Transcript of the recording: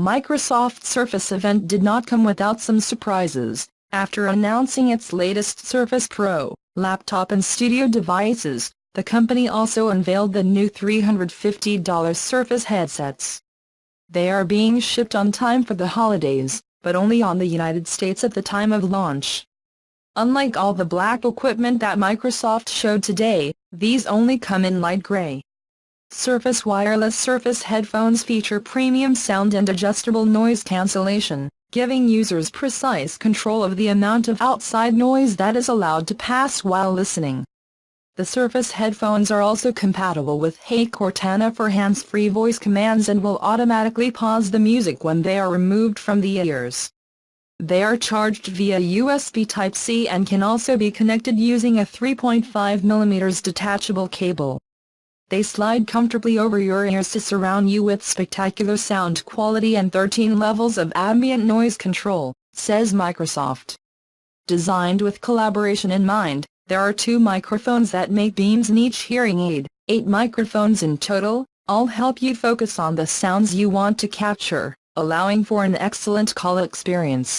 Microsoft Surface event did not come without some surprises. After announcing its latest Surface Pro laptop and studio devices, the company also unveiled the new $350 Surface headsets. They are being shipped on time for the holidays, but only on the United States at the time of launch. Unlike all the black equipment that Microsoft showed today, these only come in light gray. Surface wireless Surface headphones feature premium sound and adjustable noise cancellation, giving users precise control of the amount of outside noise that is allowed to pass while listening. The Surface headphones are also compatible with Hey Cortana for hands-free voice commands and will automatically pause the music when they are removed from the ears. They are charged via USB Type-C and can also be connected using a 3.5mm detachable cable. They slide comfortably over your ears to surround you with spectacular sound quality and 13 levels of ambient noise control, says Microsoft. Designed with collaboration in mind, there are 2 microphones that make beams in each hearing aid, 8 microphones in total, all help you focus on the sounds you want to capture, allowing for an excellent call experience.